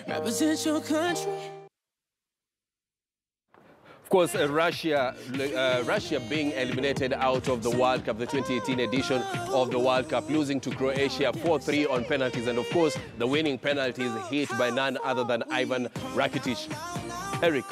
Represent your country. Of course, Russia being eliminated out of the World Cup, the 2018 edition of the World Cup, losing to Croatia 4-3 on penalties. And of course, the winning penalties hit by none other than Ivan Rakitic. Eric,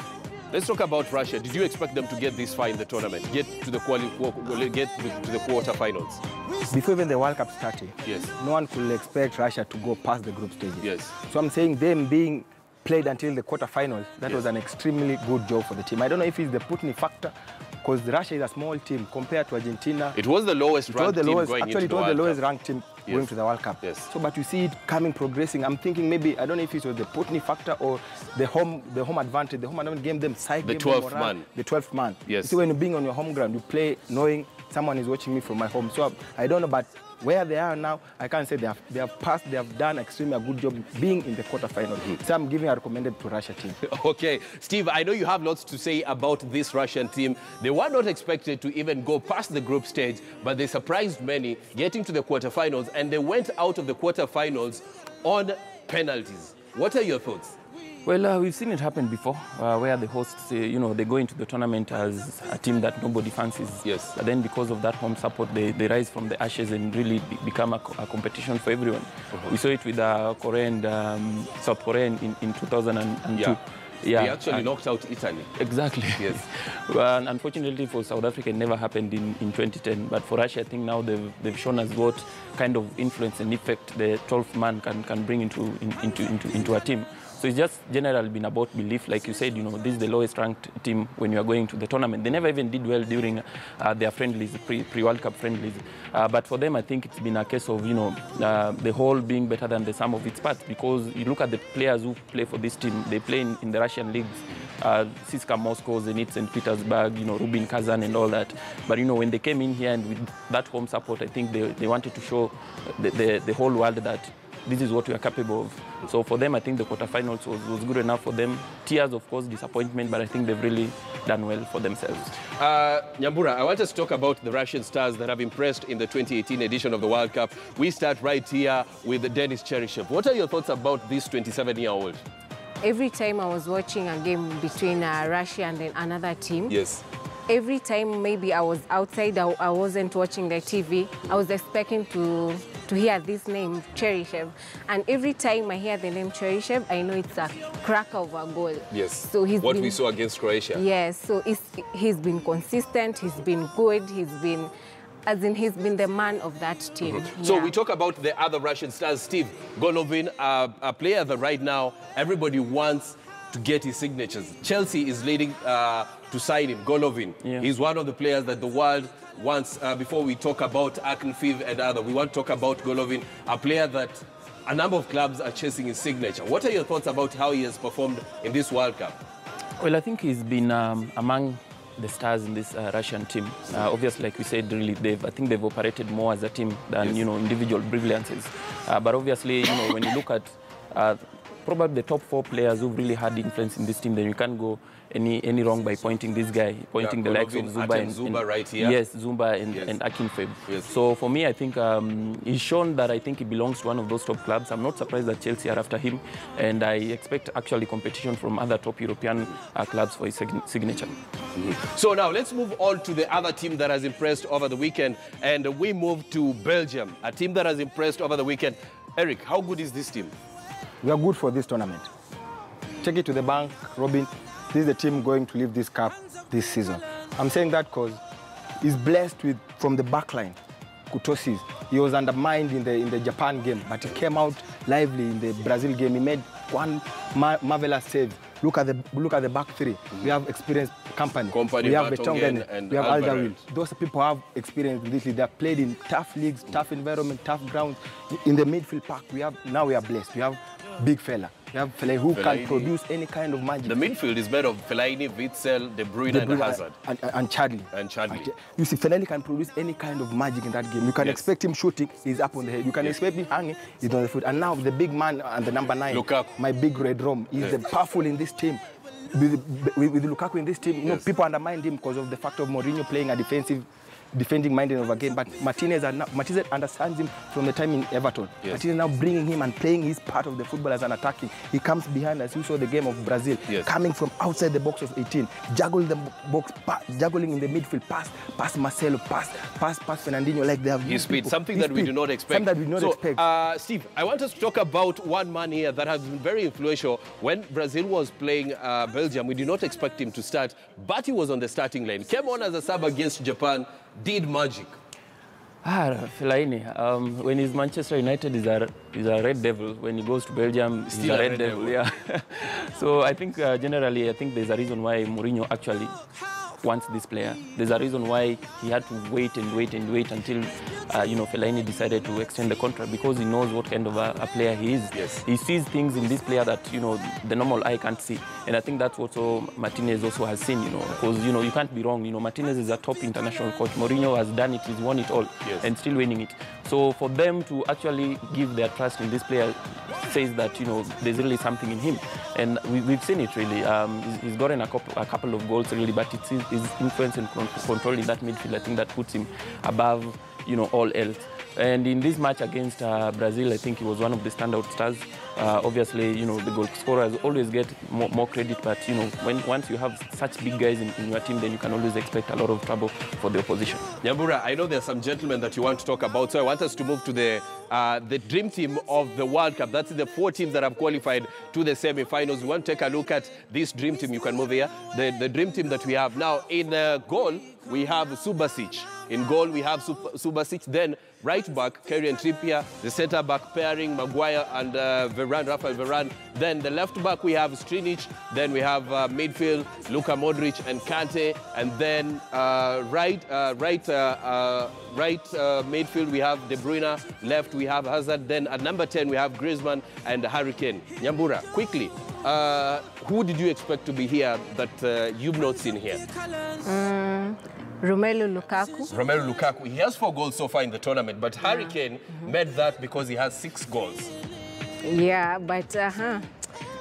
let's talk about Russia. Did you expect them to get this far in the tournament, get to the quarterfinals? Before even the World Cup started, yes, no one could expect Russia to go past the group stages. Yes. So I'm saying them being played until the quarterfinals, that was an extremely good job for the team. I don't know if it's the Putney factor, because Russia is a small team compared to Argentina. It was the lowest ranked team going into the World Cup. Actually, it was the lowest ranked team going to the World Cup. Yes. So, but you see it coming, progressing. I'm thinking maybe, I don't know if it was the Putney factor or the home advantage. The home advantage gave them psyche. The 12th man. The 12th man. Yes. So when you're being on your home ground, you play knowing someone is watching me from my home. So I don't know, but where they are now, I can't say they have passed, they have done extremely a good job being in the quarterfinal. So I'm giving a recommended to Russia team. Okay. Steve, I know you have lots to say about this Russian team. They were not expected to even go past the group stage, but they surprised many, getting to the quarterfinals, and they went out of the quarterfinals on penalties. What are your thoughts? Well, we've seen it happen before, where the hosts, they go into the tournament as a team that nobody fancies. Yes. But then because of that home support, they rise from the ashes and really become a competition for everyone. We saw it with Korea and South Korea in 2002. Yeah. Yeah, they actually knocked out Italy. Exactly. Yes. Well, unfortunately for South Africa, it never happened in 2010. But for Russia, I think now they've shown us what kind of influence and effect the 12th man can bring into a team. So it's just generally been about belief. Like you said, this is the lowest ranked team when you are going to the tournament. They never even did well during their friendlies, pre-World Cup friendlies. But for them, I think it's been a case of, the whole being better than the sum of its parts, because you look at the players who play for this team, they play in the Russian leagues. CSKA Moscow, Zenit St. Petersburg, Rubin Kazan and all that. But, when they came in here and with that home support, I think they wanted to show the whole world that this is what we are capable of. So for them, I think the quarterfinals was good enough for them. Tears, of course, disappointment, but I think they've really done well for themselves. Nyambura, I want us to talk about the Russian stars that have impressed in the 2018 edition of the World Cup. We start right here with Denis Cheryshev. What are your thoughts about this 27-year-old? Every time I was watching a game between Russia and then another team, yes, every time maybe I was outside, I wasn't watching the TV, I was expecting to hear this name, Cheryshev. And every time I hear the name Cheryshev, I know it's a crack of a goal. Yes, so we saw against Croatia. Yes, so he's been consistent, he's been good, he's been the man of that team. So we talk about the other Russian stars. Steve, Golovin, a player that right now everybody wants to get his signatures. Chelsea is leading to sign him, Golovin. Yeah. He's one of the players that the world wants. Before we talk about Akinfeev and other, we want to talk about Golovin, a player that a number of clubs are chasing his signature. What are your thoughts about how he has performed in this World Cup? Well, I think he's been among the stars in this Russian team. Obviously, like we said, really, I think they've operated more as a team than, individual brilliances. But obviously, when you look at probably the top 4 players who've really had influence in this team, then you can't go any wrong by pointing this guy, pointing the likes of Zumba right here. Yes, Zumba and Akinfeev. Yes. So for me, I think he's shown that I think he belongs to one of those top clubs. I'm not surprised that Chelsea are after him, and I expect actually competition from other top European clubs for his signature. So now let's move on to the other team that has impressed over the weekend, and we move to Belgium, a team that has impressed over the weekend. Eric, how good is this team? We are good for this tournament. Take it to the bank, Robin. This is the team going to lift this cup this season. I'm saying that because he's blessed with, from the back line, Kutosis. He was undermined in the Japan game, but he came out lively in the Brazil game. He made one marvelous save. Look at the back three. We have experienced company. We have Betongen, we have Alderweireld. Those people have experience in this league. They have played in tough leagues, tough environment, tough grounds. In the midfield pack, we are blessed. We have big fella. We have Fellaini who can produce any kind of magic. The midfield is made of Fellaini, Witsel, De Bruyne and Hazard. And Chadli. You see, Fellaini can produce any kind of magic in that game. You can expect him shooting, he's up on the head. You can expect him hanging, he's on the foot. And now the big man and the number 9, Lukaku. My big red rum, he's the powerful in this team. With Lukaku in this team, people undermined him because of the fact of Mourinho playing a defensive defending minded of a game. But Martinez understands him from the time in Everton. Yes. Martinez now bringing him and playing his part of the football as an attacking. He comes behind, as you saw the game of Brazil, yes, coming from outside the box of 18, juggling the box, juggling in the midfield, pass Marcelo, pass Fernandinho, like they have his speed, something his that we do not expect. Something that we do not expect. Steve, I want us to talk about one man here that has been very influential. When Brazil was playing Belgium, we did not expect him to start, but he was on the starting line. Came on as a sub against Japan, did magic. Fellaini, when he's Manchester United, he's a red devil. When he goes to Belgium, he's a red devil. Yeah. So I think generally, I think there's a reason why Mourinho actually wants this player. There's a reason why he had to wait until Fellaini decided to extend the contract, because he knows what kind of a player he is. Yes. He sees things in this player that the normal eye can't see, and I think that's what Martinez also has seen. Because you can't be wrong. Martinez is a top international coach. Mourinho has done it. He's won it all, yes, and still winning it. So for them to actually give their trust in this player says that there's really something in him, and we've seen it really. He's gotten a couple of goals really, but it's his influence and control in that midfield, I think, that puts him above all else. And in this match against Brazil, I think he was one of the standout stars. Obviously, the goal scorers always get more credit, but once you have such big guys in your team, then you can always expect a lot of trouble for the opposition. Nyambura, I know there's some gentlemen that you want to talk about, so I want us to move to the dream team of the World Cup. That's the 4 teams that have qualified to the semi-finals. We want to take a look at this dream team. You can move here. The dream team that we have now. In goal, we have Subasic. In goal, we have Subasic. Then right back, Kieran Trippier. The centre back pairing, Maguire and Rafael Varane. Then the left back, we have Strinic. Then we have midfield, Luka Modric and Kante. And then right midfield, we have De Bruyne. Left, we have Hazard. Then at number 10, we have Griezmann and Harry Kane. Nyambura, quickly, who did you expect to be here that you've not seen here? Romelu Lukaku. Romelu Lukaku. He has 4 goals so far in the tournament, but Harry Kane made that because he has 6 goals. Yeah, but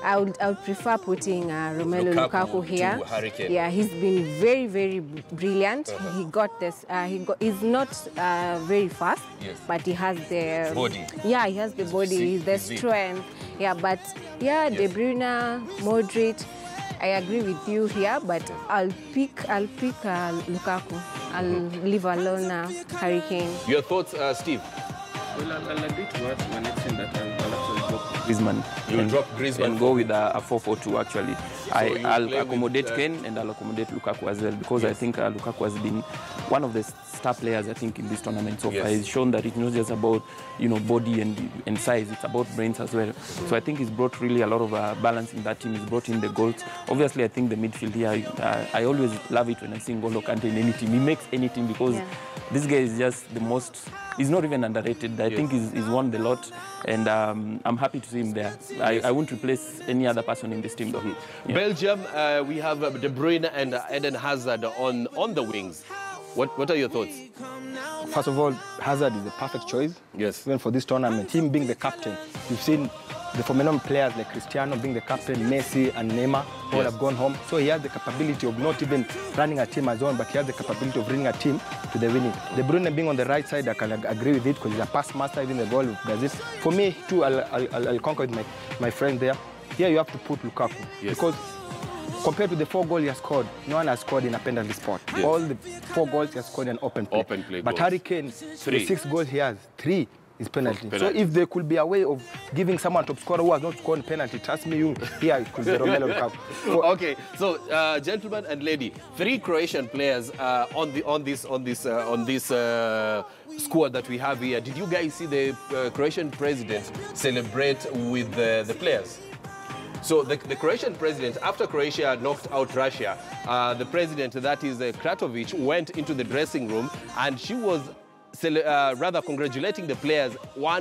I would prefer putting Romelu Lukaku here. To Harry Kane. Yeah, he's been very, very brilliant. He got this. He's not very fast, yes, but he has the body. Yeah, he has the body, the strength. Yeah, but yeah, yes, De Bruyne, Modric. I agree with you here, but I'll pick Lukaku. I'll leave alone Harry Kane. Your thoughts, Steve? Well, I'll agree to what Manet said, that I'll actually drop Griezmann. You'll drop Griezmann and go with a 4-4-2 actually. So I'll accommodate Kane and I'll accommodate Lukaku as well, because yes, I think Lukaku has been one of the star players, I think, in this tournament so far. Yes. He's shown that it's not just about body and size, it's about brains as well. So I think he's brought really a lot of balance in that team. He's brought in the goals. Obviously, I think the midfield here, I always love it when I see N'Golo Kante in any team. He makes any team, because this guy is just the most, he's not even underrated. I think he's won the lot, and I'm happy to see him there. I won't replace any other person in this team though. Yeah. Belgium, we have De Bruyne and Eden Hazard on the wings. What are your thoughts? First of all, Hazard is the perfect choice. Yes. Even for this tournament, him being the captain. You've seen the phenomenal players like Cristiano being the captain, Messi and Neymar all have gone home. So he has the capability of not even running a team as own, but he has the capability of bringing a team to the winning. De Bruyne being on the right side, I can agree with it, because he's a pass master, even the goal of Brazil. For me, too, I'll concur with my friend there. Here you have to put Lukaku. Yes. Because compared to the 4 goals he has scored, no one has scored in a penalty spot. Yes. All the 4 goals he has scored in open play. But goals. Harry Kane, the 6 goals he has, 3 is penalty. So if there could be a way of giving someone top scorer who has not scored penalty, trust me, here it could be Romelu Lukaku. Okay, so gentlemen and lady, 3 Croatian players on this squad that we have here. Did you guys see the Croatian president celebrate with the players? So the Croatian president, after Croatia knocked out Russia, the president, that is Kratovic, went into the dressing room, and she was rather congratulating the players.